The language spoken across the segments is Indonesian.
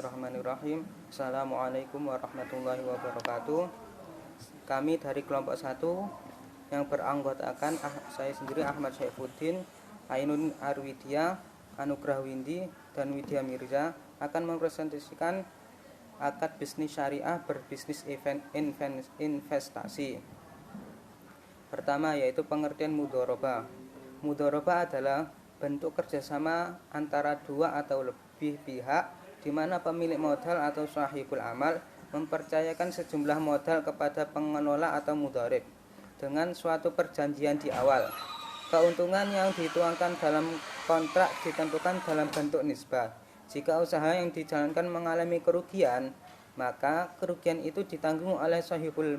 Bismillahirrahmanirrahim. Assalamualaikum warahmatullahi wabarakatuh. Kami dari kelompok 1 yang beranggotakan saya sendiri Ahmad Saifuddin, Ainun Arwidia, Anugrah Windy, dan Widya Mirza akan mempresentasikan akad bisnis syariah berbisnis investasi. Pertama yaitu pengertian mudharabah. Mudharabah adalah bentuk kerjasama antara dua atau lebih pihak di mana pemilik modal atau sahibul amal mempercayakan sejumlah modal kepada pengelola atau mudharib dengan suatu perjanjian di awal. Keuntungan yang dituangkan dalam kontrak ditentukan dalam bentuk nisbah. Jika usaha yang dijalankan mengalami kerugian, maka kerugian itu ditanggung oleh sahibul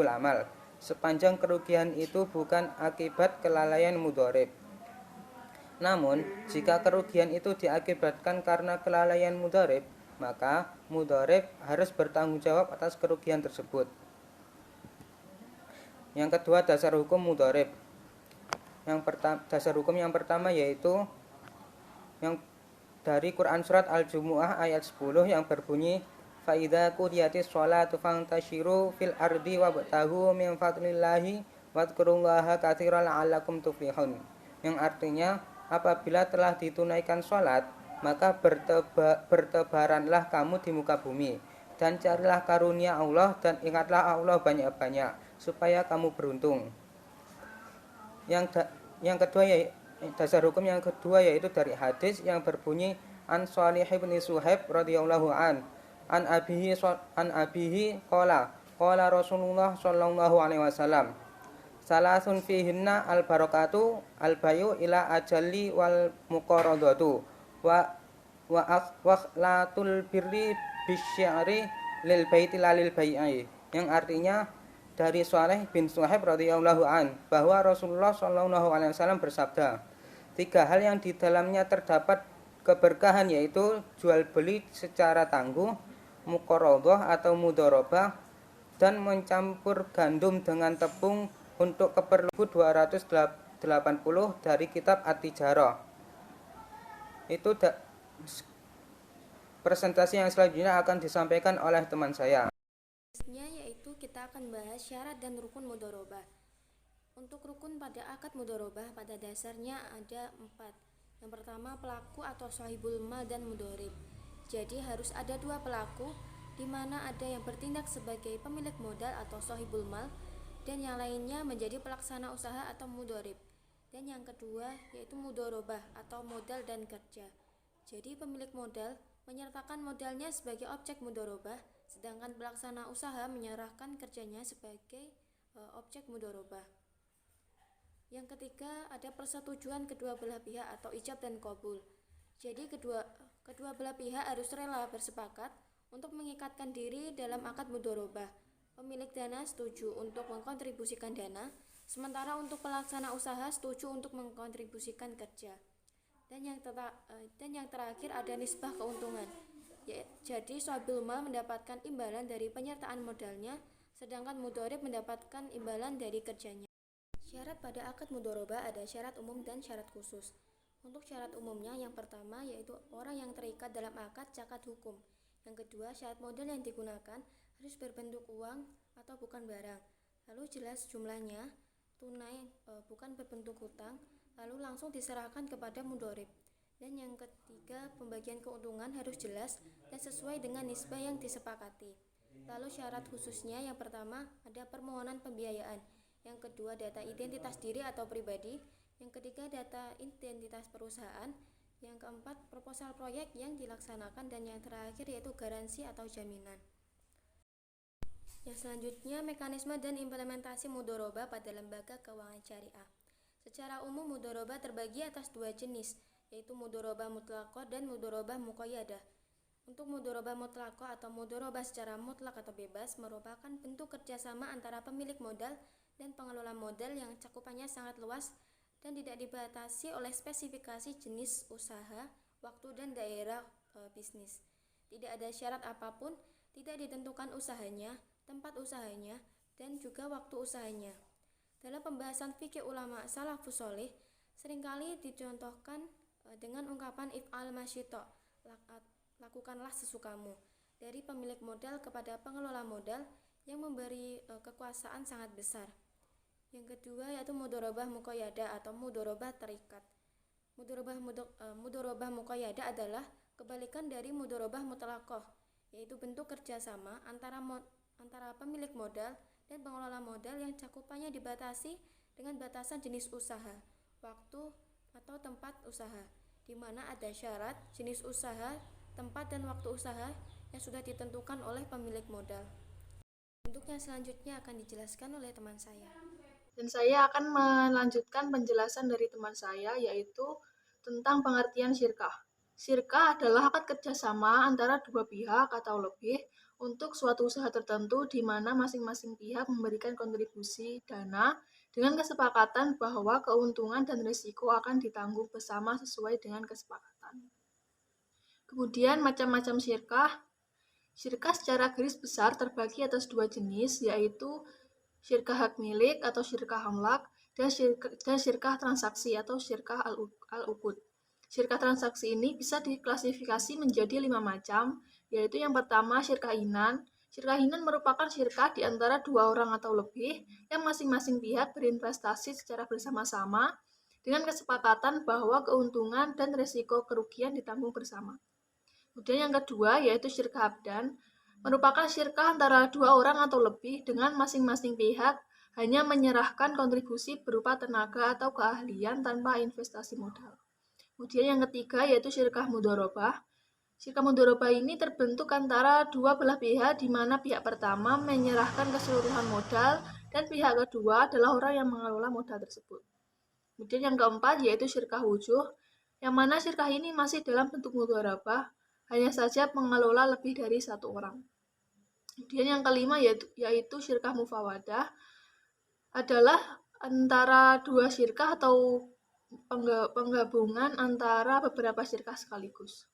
amal sepanjang kerugian itu bukan akibat kelalaian mudharib. Namun, jika kerugian itu diakibatkan karena kelalaian mudharib, maka mudharib harus bertanggung jawab atas kerugian tersebut. Yang kedua, dasar hukum mudharib. Dasar hukum yang pertama yaitu yang dari Quran surat Al-Jumu'ah ayat 10 yang berbunyi fa idza qudiyatis sholatu fantashiru fil ardi wabtaghu min fadlillahi wadhkurullaha katsiran la'allakum tuflihun. Yang artinya apabila telah ditunaikan sholat, maka bertebaranlah kamu di muka bumi dan carilah karunia Allah dan ingatlah Allah banyak-banyak supaya kamu beruntung. Yang kedua dasar hukum yang kedua yaitu dari hadis yang berbunyi an Shalih bin Suhaib radhiyallahu an abihi qala Rasulullah sallallahu alaihi wasallam salasun fihinna al barakatu al bayu ila ajalli wal muqaradatu wa akhlatul birri bisyari lil baiti lalil bai'i. Yang artinya dari Shalih bin Suhaib radhiyallahu an bahwa Rasulullah sallallahu alaihi wasallam bersabda, 3 hal yang di dalamnya terdapat keberkahan yaitu jual beli secara tangguh, muqaradhah atau mudharabah, dan mencampur gandum dengan tepung untuk keperluan 280 dari kitab At-Tijarah. Itu presentasi yang selanjutnya akan disampaikan oleh teman saya. Yaitu kita akan bahas syarat dan rukun mudharabah. Untuk rukun pada akad mudharabah pada dasarnya ada 4. Yang pertama pelaku atau sahibul mal dan mudharib. Jadi harus ada 2 pelaku, di mana ada yang bertindak sebagai pemilik modal atau sahibul mal dan yang lainnya menjadi pelaksana usaha atau mudharib. Dan yang kedua yaitu mudharabah atau modal dan kerja. Jadi pemilik modal menyertakan modalnya sebagai objek mudharabah, sedangkan pelaksana usaha menyerahkan kerjanya sebagai objek mudharabah. Yang ketiga ada persetujuan kedua belah pihak atau ijab dan qabul. Jadi kedua belah pihak harus rela bersepakat untuk mengikatkan diri dalam akad mudharabah. Pemilik dana setuju untuk mengkontribusikan dana, sementara untuk pelaksana usaha setuju untuk mengkontribusikan kerja. Dan yang terakhir ada nisbah keuntungan. Jadi sahibul mal mendapatkan imbalan dari penyertaan modalnya, sedangkan mudharib mendapatkan imbalan dari kerjanya. Syarat pada akad mudharabah ada syarat umum dan syarat khusus. Untuk syarat umumnya yang pertama yaitu orang yang terikat dalam akad cacat hukum. Yang kedua, syarat modal yang digunakan harus berbentuk uang atau bukan barang. Lalu jelas jumlahnya, tunai bukan berbentuk hutang, lalu langsung diserahkan kepada mudharib. Dan yang ketiga, pembagian keuntungan harus jelas dan sesuai dengan nisbah yang disepakati. Lalu syarat khususnya yang pertama ada permohonan pembiayaan. Yang kedua, data identitas diri atau pribadi. Yang ketiga, data identitas perusahaan. Yang keempat, proposal proyek yang dilaksanakan. Dan yang terakhir yaitu garansi atau jaminan. Yang selanjutnya, mekanisme dan implementasi mudharabah pada lembaga keuangan syariah. Secara umum mudharabah terbagi atas 2 jenis, yaitu mudharabah mutlaqah dan mudharabah muqayyadah. Untuk mudharabah mutlaqah atau mudharabah secara mutlak atau bebas merupakan bentuk kerjasama antara pemilik modal dan pengelola modal yang cakupannya sangat luas dan tidak dibatasi oleh spesifikasi jenis usaha, waktu dan daerah bisnis. Tidak ada syarat apapun, tidak ditentukan usahanya, tempat usahanya, dan juga waktu usahanya. Dalam pembahasan fikih ulama salafus sholih seringkali dicontohkan dengan ungkapan if'al masyita, lakukanlah sesukamu. Dari pemilik modal kepada pengelola modal yang memberi kekuasaan sangat besar. Yang kedua yaitu mudharabah muqayyadah atau mudharabah terikat. Mudharabah muqayyadah adalah kebalikan dari mudharabah mutlaqah, yaitu bentuk kerjasama antara pemilik modal dan pengelola modal yang cakupannya dibatasi dengan batasan jenis usaha, waktu atau tempat usaha, di mana ada syarat, jenis usaha, tempat dan waktu usaha yang sudah ditentukan oleh pemilik modal. Bentuk yang selanjutnya akan dijelaskan oleh teman saya. Dan saya akan melanjutkan penjelasan dari teman saya, yaitu tentang pengertian syirkah. Syirkah adalah akad kerjasama antara dua pihak atau lebih untuk suatu usaha tertentu di mana masing-masing pihak memberikan kontribusi dana dengan kesepakatan bahwa keuntungan dan risiko akan ditanggung bersama sesuai dengan kesepakatan. Kemudian macam-macam syirkah. Syirkah secara garis besar terbagi atas dua jenis, yaitu syirkah hak milik atau syirkah amlak dan syirkah transaksi atau syirkah al-uqud. Syirkah transaksi ini bisa diklasifikasi menjadi 5 macam, yaitu yang pertama syirkah inan. Syirkah inan merupakan syirkah di antara dua orang atau lebih yang masing-masing pihak berinvestasi secara bersama-sama dengan kesepakatan bahwa keuntungan dan risiko kerugian ditanggung bersama. Kemudian yang kedua yaitu syirkah abdan, merupakan syirkah antara dua orang atau lebih dengan masing-masing pihak hanya menyerahkan kontribusi berupa tenaga atau keahlian tanpa investasi modal. Kemudian yang ketiga yaitu syirkah mudharabah. Syirkah mudharabah ini terbentuk antara dua belah pihak di mana pihak pertama menyerahkan keseluruhan modal dan pihak kedua adalah orang yang mengelola modal tersebut. Kemudian yang keempat yaitu syirkah wujuh, yang mana syirkah ini masih dalam bentuk mudharabah, hanya saja mengelola lebih dari satu orang. Kemudian yang kelima yaitu syirkah mufawadah, adalah antara dua syirkah atau penggabungan antara beberapa syirkah sekaligus.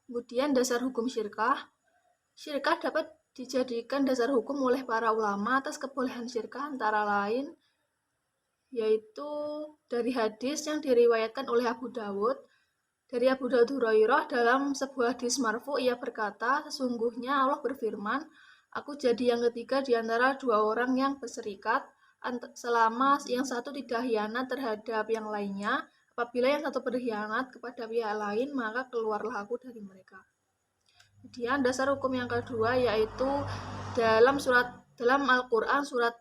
Kemudian dasar hukum syirkah. Syirkah dapat dijadikan dasar hukum oleh para ulama atas kebolehan syirkah antara lain yaitu dari hadis yang diriwayatkan oleh Abu Dawud. Dari Abu Dawud Hurairah dalam sebuah hadis marfu, ia berkata, sesungguhnya Allah berfirman, aku jadi yang ketiga di antara dua orang yang berserikat, selama yang satu tidak khianat terhadap yang lainnya. Apabila yang satu berkhianat kepada pihak lain, maka keluarlah aku dari mereka. Kemudian dasar hukum yang kedua yaitu dalam Al-Quran surat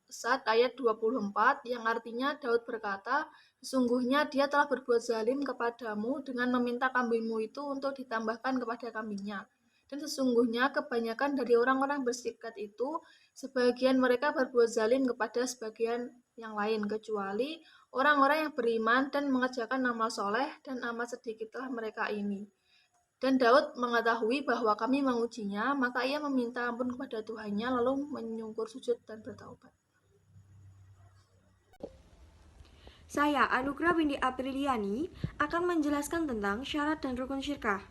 Sad ayat 24 yang artinya Daud berkata, sesungguhnya dia telah berbuat zalim kepadamu dengan meminta kambingmu itu untuk ditambahkan kepada kambingnya. Dan sesungguhnya kebanyakan dari orang-orang berserikat itu, sebagian mereka berbuat zalim kepada sebagian yang lain, kecuali orang-orang yang beriman dan mengerjakan amal soleh, dan amat sedikitlah mereka ini. Dan Daud mengetahui bahwa kami mengujinya, maka ia meminta ampun kepada Tuhannya, lalu menyungkur sujud dan bertaubat. Saya, Anugrah binti Apriliani, akan menjelaskan tentang syarat dan rukun syirkah.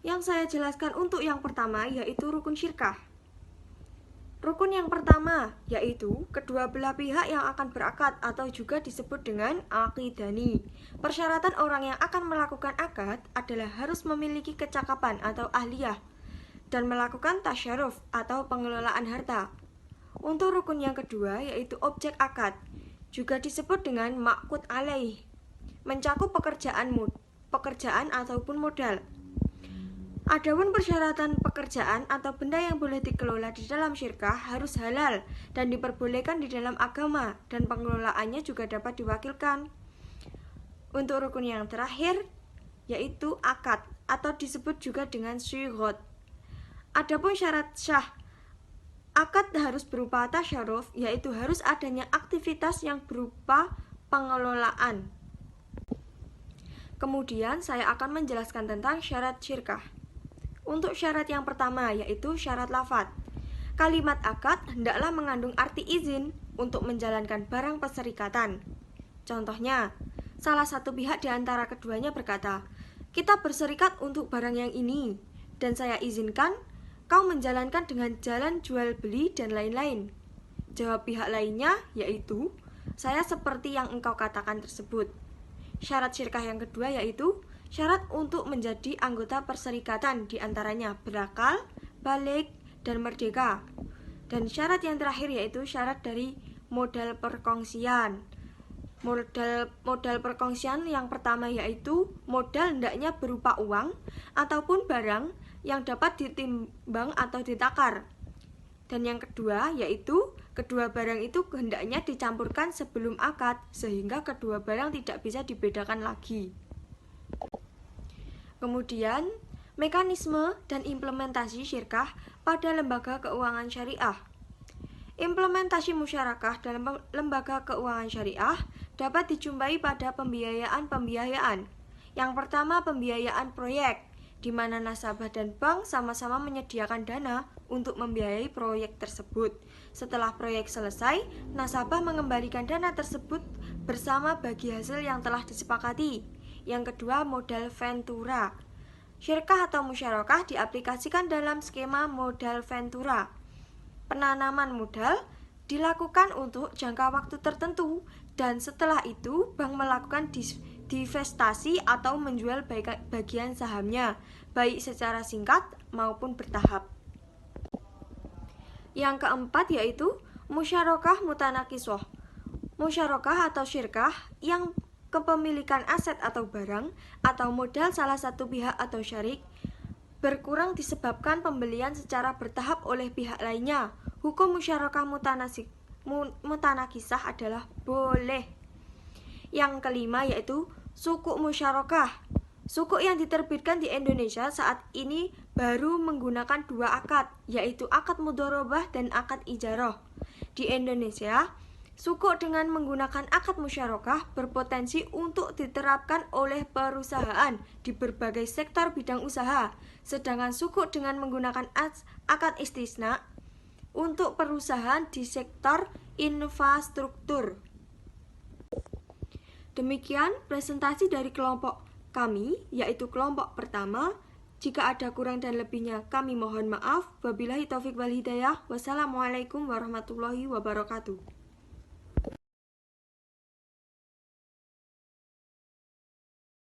Yang saya jelaskan untuk yang pertama yaitu rukun syirkah. Rukun yang pertama yaitu kedua belah pihak yang akan berakad atau juga disebut dengan aqidani. Persyaratan orang yang akan melakukan akad adalah harus memiliki kecakapan atau ahliyah dan melakukan tasyaruf atau pengelolaan harta. Untuk rukun yang kedua yaitu objek akad, juga disebut dengan maqud alaih, mencakup pekerjaan ataupun modal. Adapun persyaratan pekerjaan atau benda yang boleh dikelola di dalam syirkah harus halal dan diperbolehkan di dalam agama, dan pengelolaannya juga dapat diwakilkan. Untuk rukun yang terakhir yaitu akad atau disebut juga dengan syighot. Adapun syarat syah akad harus berupa tasyaruf, yaitu harus adanya aktivitas yang berupa pengelolaan. Kemudian saya akan menjelaskan tentang syarat syirkah. Untuk syarat yang pertama yaitu syarat lafadz. Kalimat akad hendaklah mengandung arti izin untuk menjalankan barang perserikatan. Contohnya, salah satu pihak di antara keduanya berkata, kita berserikat untuk barang yang ini, dan saya izinkan kau menjalankan dengan jalan jual beli dan lain-lain. Jawab pihak lainnya yaitu, saya seperti yang engkau katakan tersebut. Syarat syirkah yang kedua yaitu syarat untuk menjadi anggota perserikatan, diantaranya berakal, balik, dan merdeka. Dan syarat yang terakhir yaitu syarat dari modal perkongsian. Modal perkongsian yang pertama yaitu modal hendaknya berupa uang ataupun barang yang dapat ditimbang atau ditakar. Dan yang kedua yaitu kedua barang itu hendaknya dicampurkan sebelum akad sehingga kedua barang tidak bisa dibedakan lagi. Kemudian, mekanisme dan implementasi syirkah pada lembaga keuangan syariah. Implementasi musyarakah dalam lembaga keuangan syariah dapat dijumpai pada pembiayaan. Yang pertama, pembiayaan proyek, di mana nasabah dan bank sama-sama menyediakan dana untuk membiayai proyek tersebut. Setelah proyek selesai, nasabah mengembalikan dana tersebut bersama bagi hasil yang telah disepakati. Yang kedua, modal ventura. Syirkah atau musyarakah diaplikasikan dalam skema modal ventura. Penanaman modal dilakukan untuk jangka waktu tertentu dan setelah itu bank melakukan divestasi atau menjual bagian sahamnya, baik secara singkat maupun bertahap. Yang keempat yaitu musyarakah mutanakishoh. Musyarakah atau syirkah yang kepemilikan aset atau barang atau modal salah satu pihak atau syarik berkurang disebabkan pembelian secara bertahap oleh pihak lainnya. Hukum musyarakah mutanakisah adalah boleh. Yang kelima yaitu sukuk musyarakah. Sukuk yang diterbitkan di Indonesia saat ini baru menggunakan dua akad, yaitu akad mudharabah dan akad ijarah. Di Indonesia, sukuk dengan menggunakan akad musyarakah berpotensi untuk diterapkan oleh perusahaan di berbagai sektor bidang usaha, sedangkan sukuk dengan menggunakan akad istisna untuk perusahaan di sektor infrastruktur. Demikian presentasi dari kelompok kami, yaitu kelompok pertama. Jika ada kurang dan lebihnya kami mohon maaf. Wabillahi taufik wal hidayah. Wassalamualaikum warahmatullahi wabarakatuh.